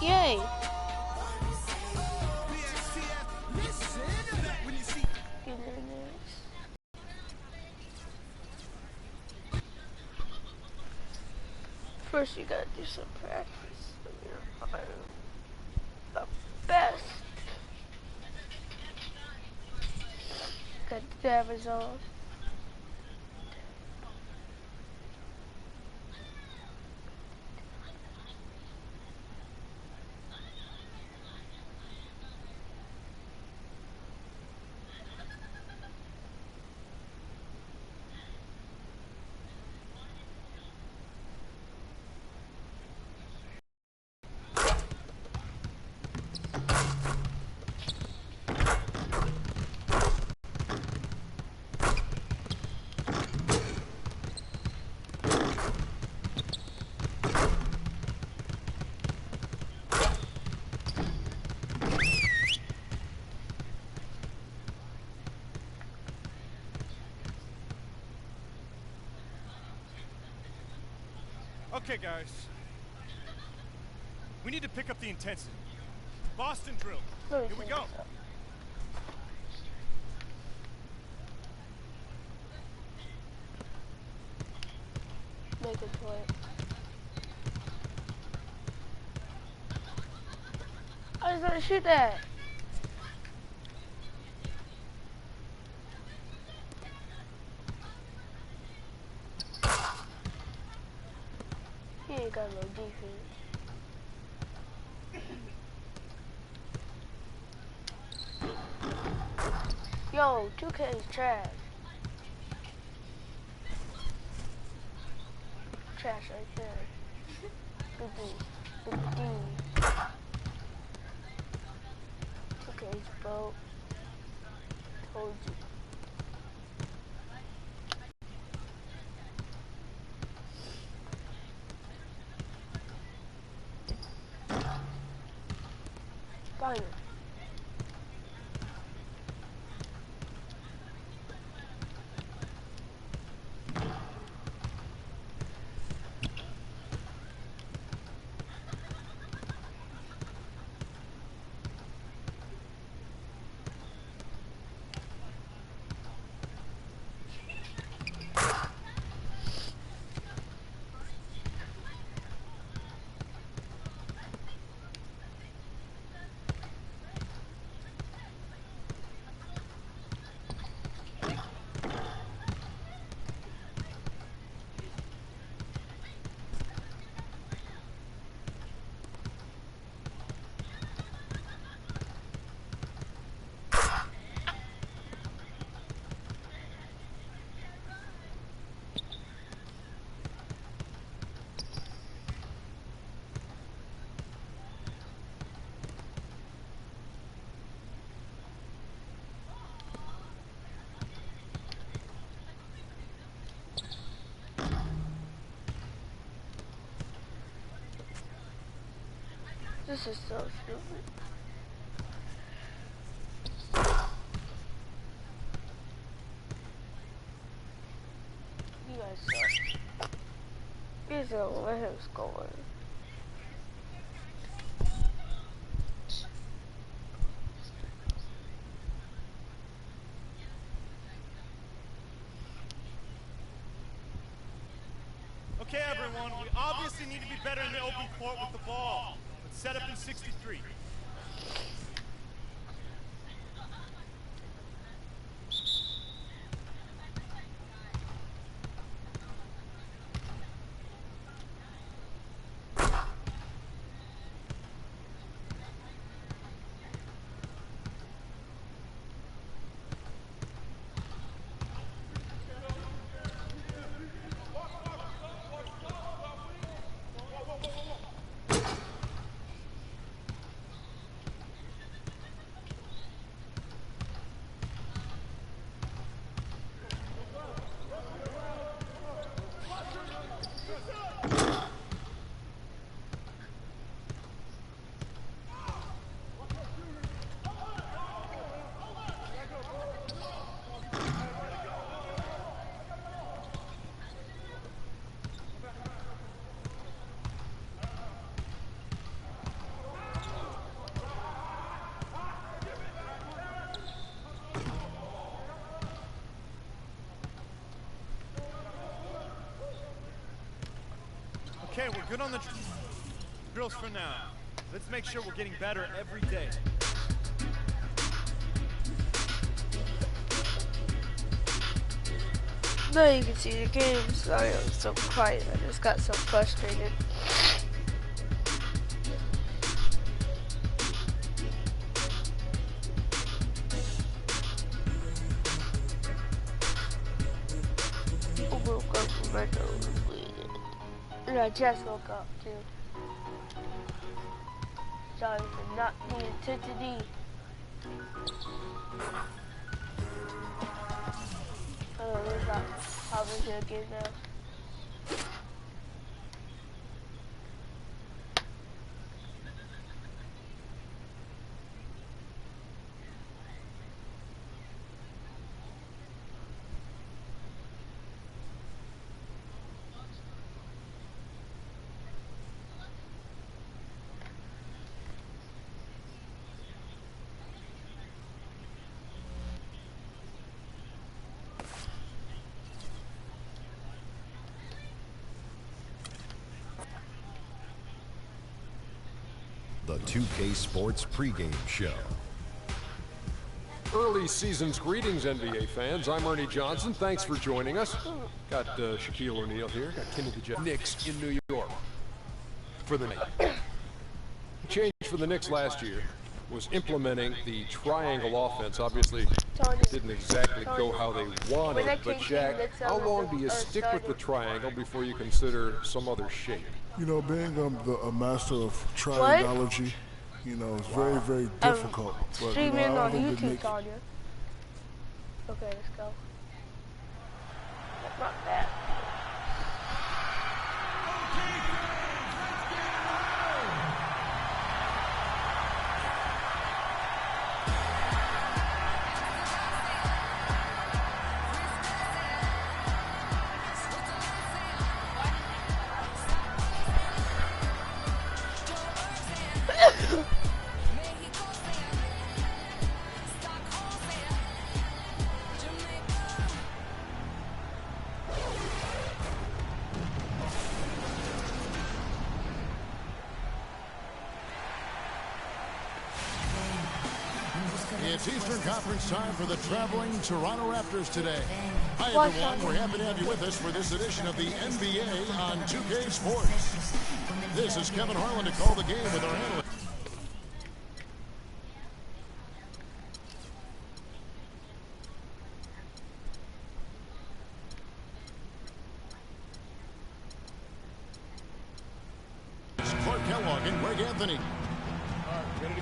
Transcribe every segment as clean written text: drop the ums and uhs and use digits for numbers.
Yay! First, you gotta do some practice. I'm the best. Got the dabbers on. Okay, guys. We need to pick up the intensity. Boston drill. Here we go. Make a play. I was gonna shoot that. He ain't got no defense. Yo, 2K is trash. Trash right there. Good D. 2K is broke. Told you. Fire. This is so stupid. You guys suck. You guys don't let him score. Okay, everyone, we obviously need to be better in the open court with the ball. Let's set up in 63. Okay, we're good on the drills for now. Let's make sure we're getting better every day. Now you can see the game. Sorry, I was so quiet. I just got so frustrated. I woke up from my nose bleeding. And I just woke up too. Sorry for not paying attention. Oh, there's that. Probably gonna get now. The 2K Sports pregame show. Early season's greetings, NBA fans. I'm Ernie Johnson. Thanks for joining us. Got Shaquille O'Neal here. Got Kenny the Jet. Knicks in New York for the Knicks. The change for the Knicks last year was implementing the triangle offense. Obviously, didn't exactly go how they wanted. But Shaq, how long do you stick with the triangle before you consider some other shape? You know, being a master of triangology, you know, it's very, very difficult. But, Stream in on think YouTube, Tanya. Okay, let's go. That's not bad. It's Eastern Conference time for the traveling Toronto Raptors today. Hi, everyone. We're happy to have you with us for this edition of the NBA on 2K Sports. This is Kevin Harlan to call the game with our analyst. Clark Kellogg and Greg Anthony.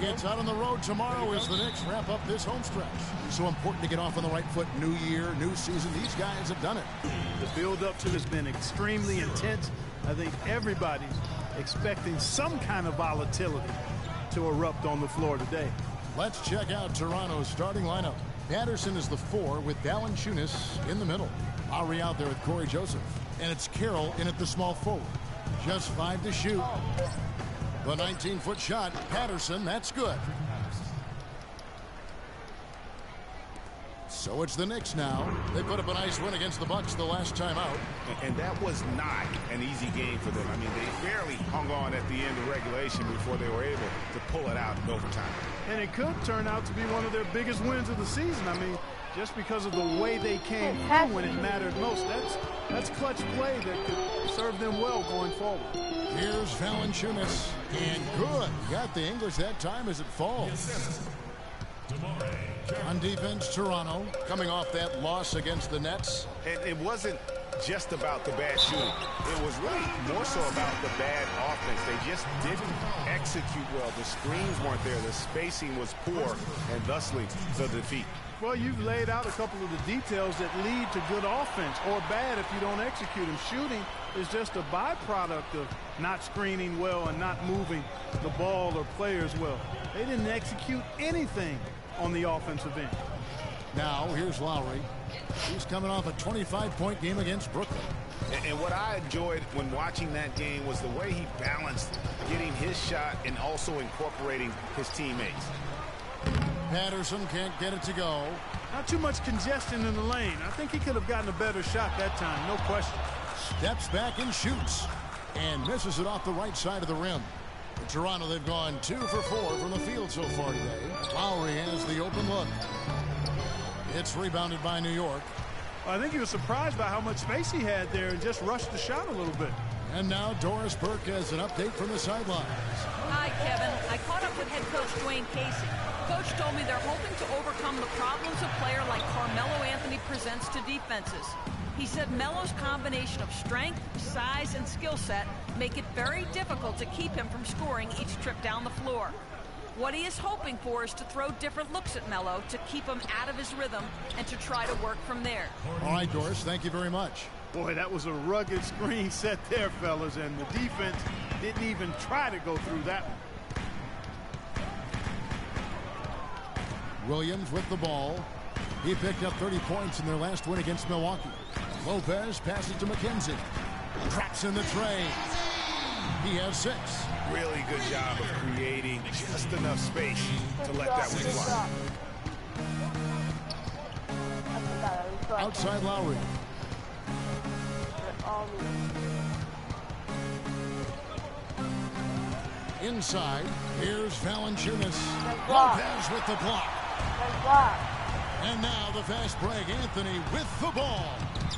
Gets out on the road tomorrow as the Knicks wrap up this home stretch. So important to get off on the right foot. New year, new season. These guys have done it. The build-up to this has been extremely intense. I think everybody's expecting some kind of volatility to erupt on the floor today. Let's check out Toronto's starting lineup. Patterson is the 4 with Valanciunas in the middle. Lowry out there with Corey Joseph. And it's Carroll in at the small forward. Just 5 to shoot. The 19-foot shot, Patterson, that's good. So it's the Knicks now. They put up a nice win against the Bucks the last time out. And that was not an easy game for them. I mean, they barely hung on at the end of regulation before they were able to pull it out in overtime. And it could turn out to be one of their biggest wins of the season. I mean, just because of the way they came through when it mattered most. That's clutch play that could serve them well going forward. Here's Valanciunas, and good. Got the English that time as it falls. On defense, Toronto coming off that loss against the Nets. And it wasn't just about the bad shooting. It was really more so about the bad offense. They just didn't execute well. The screens weren't there. The spacing was poor, and thusly the defeat. Well, you've laid out a couple of the details that lead to good offense or bad if you don't execute them. Shooting is just a byproduct of not screening well and not moving the ball or players well. They didn't execute anything on the offensive end. Now, here's Lowry. He's coming off a 25-point game against Brooklyn. And what I enjoyed when watching that game was the way he balanced getting his shot and also incorporating his teammates. Patterson can't get it to go. Not too much congestion in the lane. I think he could have gotten a better shot that time, no question. Steps back and shoots. And misses it off the right side of the rim. For Toronto, they've gone 2 for 4 from the field so far today. Lowry has the open look. It's rebounded by New York. I think he was surprised by how much space he had there and just rushed the shot a little bit. And now Doris Burke has an update from the sidelines. Hi, Kevin. I caught up with head coach Dwayne Casey. Coach told me they're hoping to overcome the problems a player like Carmelo Anthony presents to defenses. He said Melo's combination of strength, size, and skill set make it very difficult to keep him from scoring each trip down the floor. What he is hoping for is to throw different looks at Melo to keep him out of his rhythm and to try to work from there. All right, Doris, thank you very much. Boy, that was a rugged screen set there, fellas, and the defense didn't even try to go through that one. Williams with the ball. He picked up 30 points in their last win against Milwaukee. Lopez passes to McKenzie. Traps in the tray. He has 6. Really good job of creating just enough space to let that one fly. Outside Lowry. Inside, here's Valanciunas. Lopez with the block. And now the fast break. Anthony with the ball.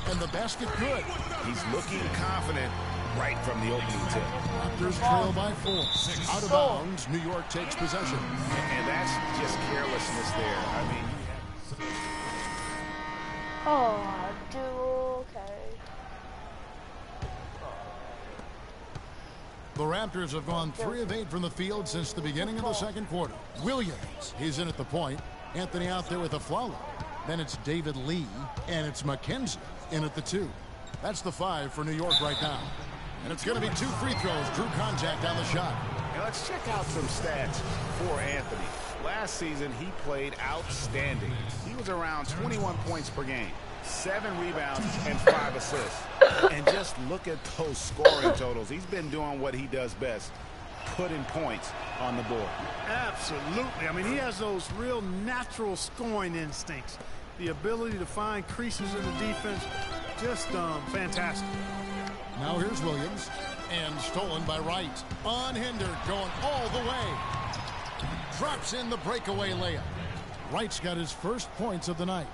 And the basket good. He's looking confident right from the opening tip. Raptors trail by 4. Out of bounds, New York takes possession. And that's just carelessness there. I mean, oh, I do. Okay. The Raptors have gone 3 of 8 from the field since the beginning of the second quarter. Williams, he's in at the point. Anthony out there with a follow. Then it's David Lee, and it's McKenzie in at the 2. That's the 5 for New York right now. And it's going to be 2 free throws. Drew contact on the shot. Now let's check out some stats for Anthony. Last season, he played outstanding. He was around 21 points per game, 7 rebounds, and 5 assists. And just look at those scoring totals. He's been doing what he does best, putting points on the board. Absolutely. I mean, he has those real natural scoring instincts. The ability to find creases in the defense, just fantastic. Now here's Williams, and stolen by Wright. Unhindered, going all the way. Drops in the breakaway layup. Wright's got his first points of the night.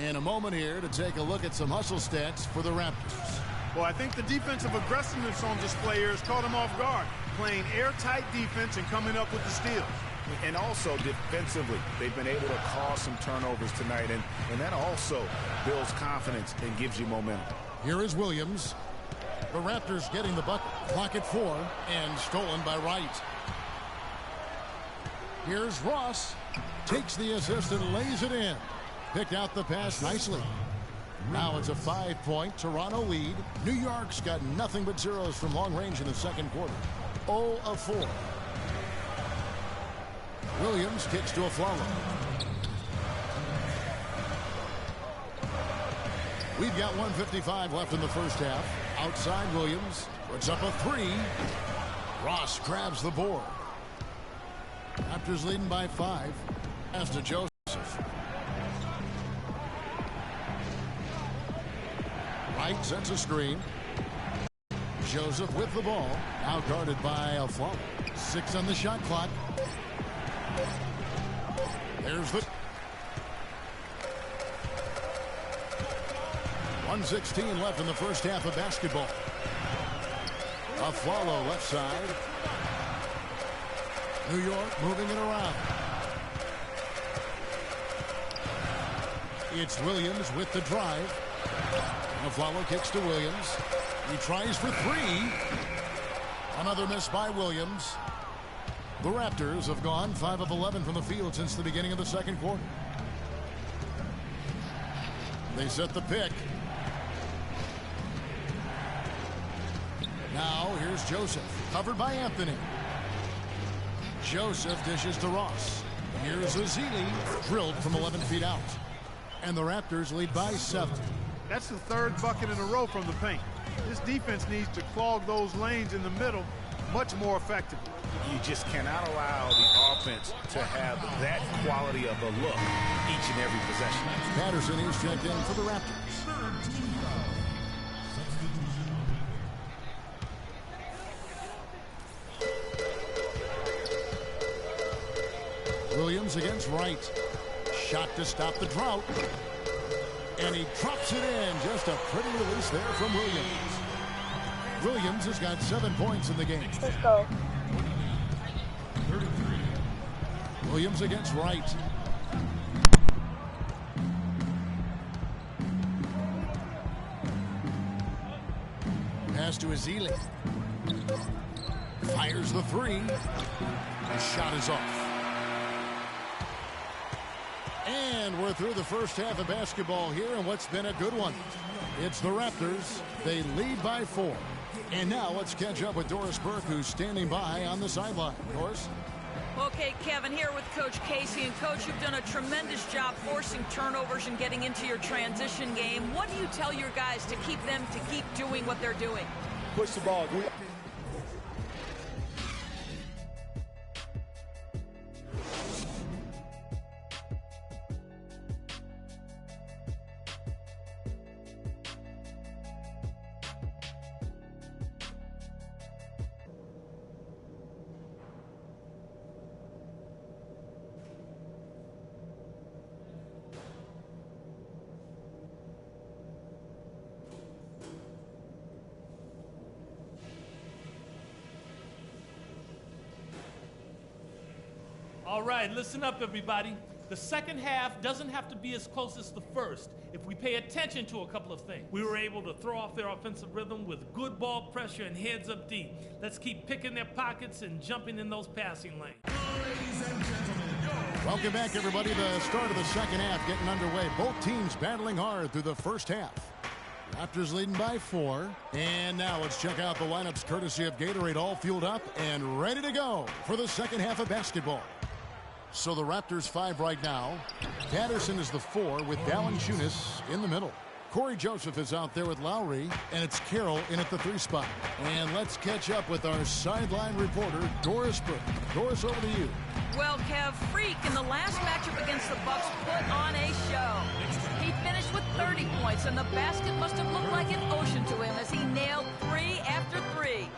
In a moment here to take a look at some hustle stats for the Raptors. Well, I think the defensive aggressiveness on display here has caught him off guard. Playing airtight defense and coming up with the steals. And also defensively, they've been able to cause some turnovers tonight, and that also builds confidence and gives you momentum. Here is Williams. The Raptors getting the bucket. Clock at 4, and stolen by Wright. Here's Ross. Takes the assist and lays it in. Picked out the pass nicely. Now it's a 5-point Toronto lead. New York's got nothing but zeros from long range in the second quarter. 0 of 4. Williams kicks to a follow. We've got 1:55 left in the first half. Outside Williams puts up a 3. Ross grabs the board. Raptors leading by 5. Pass to Joseph. Wright sets a screen. Joseph with the ball. Now guarded by Aflalo. 6 on the shot clock. There's the 1:16 left in the first half of basketball. Aflalo left side. New York moving it around. It's Williams with the drive. Aflalo kicks to Williams. He tries for 3. Another miss by Williams. The Raptors have gone 5 of 11 from the field since the beginning of the second quarter. They set the pick. Now here's Joseph, covered by Anthony. Joseph dishes to Ross. Here's Ezeli, drilled from 11 feet out. And the Raptors lead by 7. That's the 3rd bucket in a row from the paint. This defense needs to clog those lanes in the middle much more effectively. You just cannot allow the offense to have that quality of a look each and every possession. Patterson is checked in for the Raptors. Williams against Wright. Shot to stop the drought. And he drops it in. Just a pretty release there from Williams. Williams has got 7 points in the game. Let's go. Williams against Wright. Pass to Ezeli. Fires the three. The shot is off. And we're through the first half of basketball here, and what's been a good one. It's the Raptors. They lead by 4. And now let's catch up with Doris Burke, who's standing by on the sideline. Doris? Okay, Kevin, here with Coach Casey. And, Coach, you've done a tremendous job forcing turnovers and getting into your transition game. What do you tell your guys to keep them to keep doing what they're doing? Push the ball. All right, listen up, everybody. The second half doesn't have to be as close as the first if we pay attention to a couple of things. We were able to throw off their offensive rhythm with good ball pressure and heads up deep. Let's keep picking their pockets and jumping in those passing lanes. Welcome back, everybody. The start of the second half getting underway. Both teams battling hard through the first half. Raptors leading by 4. And now let's check out the lineups courtesy of Gatorade, all fueled up and ready to go for the second half of basketball. So the Raptors 5 right now. Patterson is the 4 with Valanciunas in the middle. Corey Joseph is out there with Lowry, and it's Carroll in at the 3 spot. And let's catch up with our sideline reporter, Doris Burke. Doris, over to you. Well, Kev, Freak in the last matchup against the Bucks put on a show. He finished with 30 points, and the basket must have looked like an ocean to him as he nailed 3 after 3.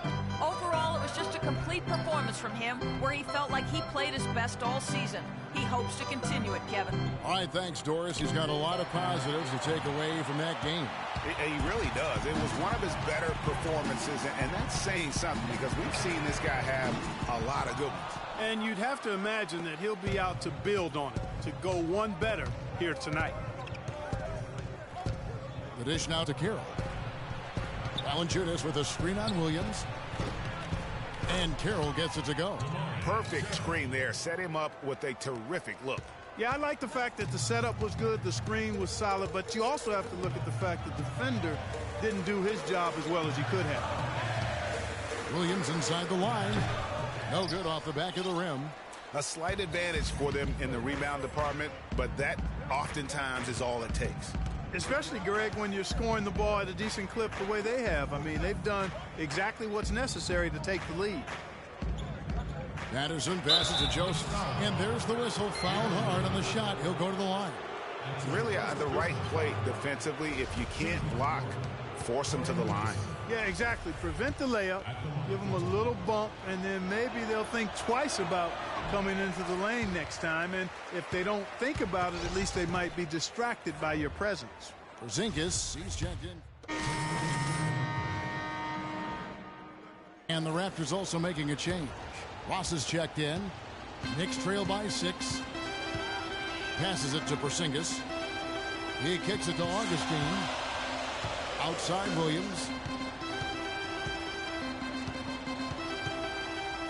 Overall, it was just a complete performance from him where he felt like he played his best all season. He hopes to continue it, Kevin. All right, thanks, Doris. He's got a lot of positives to take away from that game. He really does. It was one of his better performances, and that's saying something because we've seen this guy have a lot of good ones. And you'd have to imagine that he'll be out to build on it, to go one better here tonight. The dish now to Carroll. Valanciunas with a screen on Williams. And Carroll gets it to go. Perfect screen there. Set him up with a terrific look. Yeah, I like the fact that the setup was good, the screen was solid, but you also have to look at the fact that the defender didn't do his job as well as he could have. Williams inside the line. No good off the back of the rim. A slight advantage for them in the rebound department, but that oftentimes is all it takes. Especially, Greg, when you're scoring the ball at a decent clip the way they have. I mean, they've done exactly what's necessary to take the lead. Patterson passes to Joseph. And there's the whistle. Fouled hard on the shot. He'll go to the line. It's really the right play defensively. If you can't block, force them to the line. Yeah, exactly. Prevent the layup. Give them a little bump, and then maybe they'll think twice about coming into the lane next time. And if they don't think about it, at least they might be distracted by your presence. Porzingis, he's checked in. And the Raptors also making a change. Ross is checked in. Knicks trail by 6. Passes it to Porzingis. He kicks it to Augustine. Outside Williams.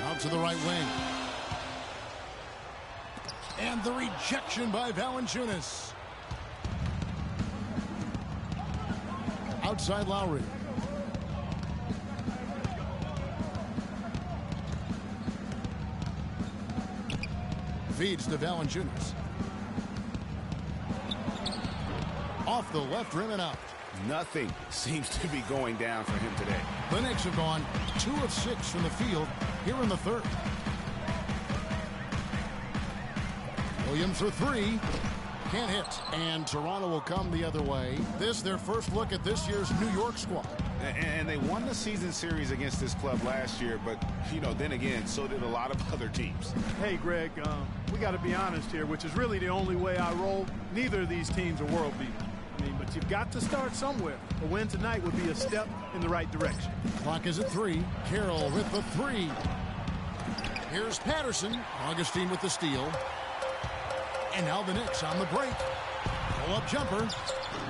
Out to the right wing. And the rejection by Valanciunas. Outside Lowry. Feeds to Valanciunas. Off the left rim and out. Nothing seems to be going down for him today. The Knicks have gone 2 of 6 from the field here in the third. Williams for 3. Can't hit. And Toronto will come the other way. This their first look at this year's New York squad. And they won the season series against this club last year, but, you know, then again, so did a lot of other teams. Hey, Greg, we got to be honest here, which is really the only way I roll. Neither of these teams are world beaters. I mean, but you've got to start somewhere. A win tonight would be a step in the right direction. Clock is at 3. Carroll with the 3. Here's Patterson. Augustine with the steal. And now the Knicks on the break. Pull-up jumper.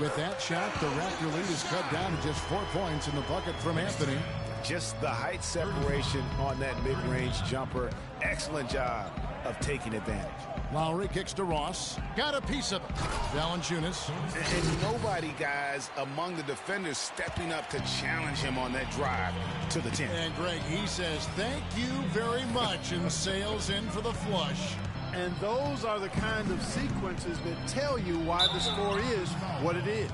With that shot, the Raptor lead is cut down to just 4 points in the bucket from Anthony. Just the height separation on that mid-range jumper. Excellent job of taking advantage. Lowry kicks to Ross. Got a piece of it. Valanciunas. And nobody, guys, among the defenders stepping up to challenge him on that drive to the 10. And Greg, he says, thank you very much, and sails in for the flush. And those are the kind of sequences that tell you why the score is what it is.